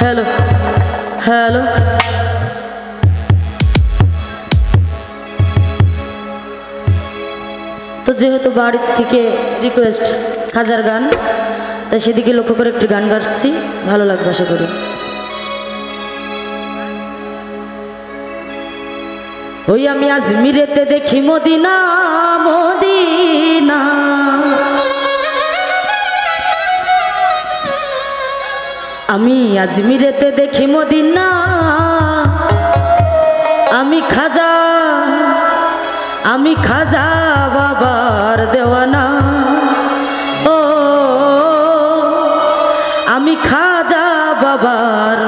Hello hello তো যেহেতু বাড়ির থেকে রিকোয়েস্ট হাজার গান, তাই সেদিকে লক্ষ্য করে একটি গান গাচ্ছি, ভালো লাগবে আশা করি। ওই আমি আজমিরেতে দেখি মদিনা মদিনা, আমি আজমিরেতে দেখি মদিনা, আমি খাজা বাবার দেওয়ানা, ও আমি খাজা বাবার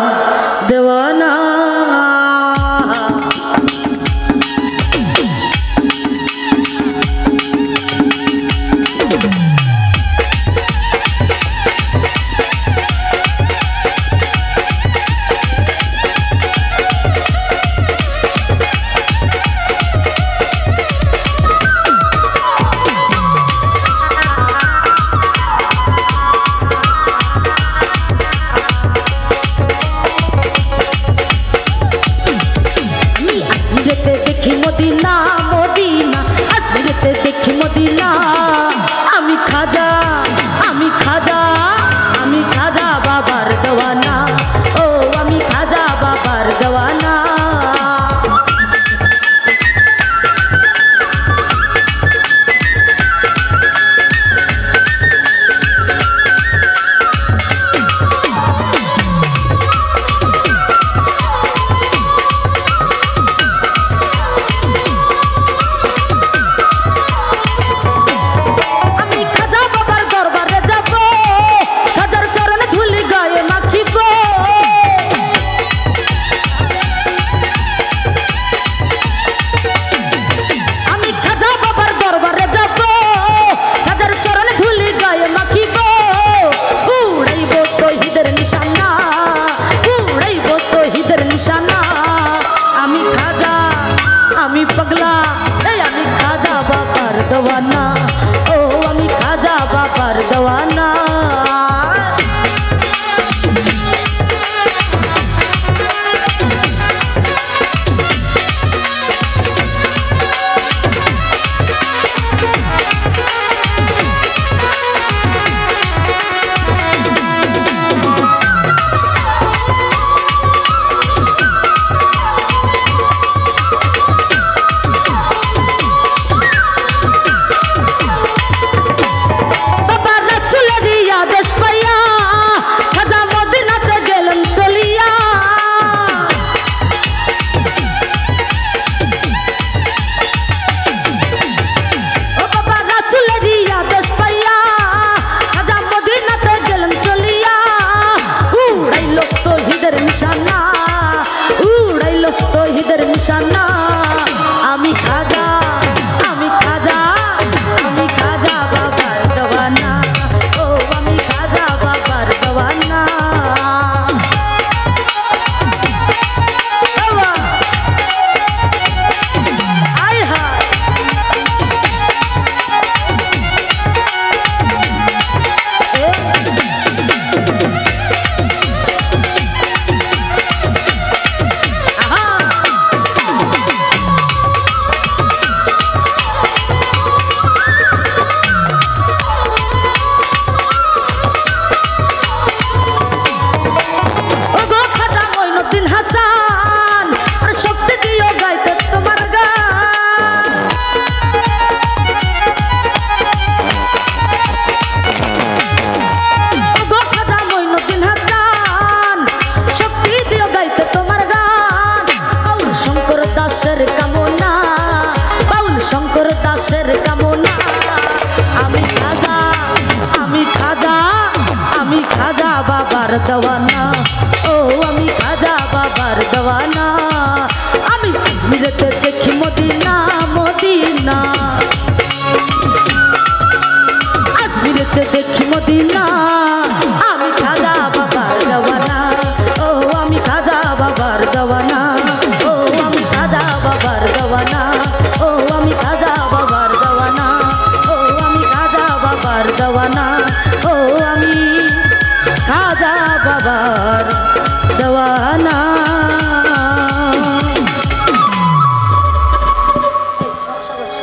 দেওয়ানা। দেখি মদিনা মদিনা, আজমিরেতে দেখি মদিনা, আমি খাজা আমি খাজা আমি খাজা বাবার দেওয়ানা, ও আমি খাজা বাবার দেওয়ানা। আমি পগলা আমি খাজা বাবার দেওয়ানা, ও আমি খাজা বাবার দেওয়ানা। আমি খাজা আমি খাজা আমি খাজা বাবার দেওয়ানা, ও আমি খাজা বাবার দেওয়ানা। আয় হায় দাসের কামনা, আমি খাজা আমি খাজা আমি খাজা বাবার দেওয়ানা, ও আমি খাজা বাবার দেওয়ানা। আমি আজমিরেতে দেখি মদিনা মদিনা, আজমিরেতে দেখি মদিনা, আমি খাজা বাবার দেওয়ানা, ও আমি খাজা বাবার দেওয়ানা, ও আমি খাজা বাবার দেওয়ানা, ও আমি খাজা বাবার দেওয়ানা, ও আমি খাজা বাবার দেওয়ানা, ও আমি খাজা বাবার দেওয়ানা।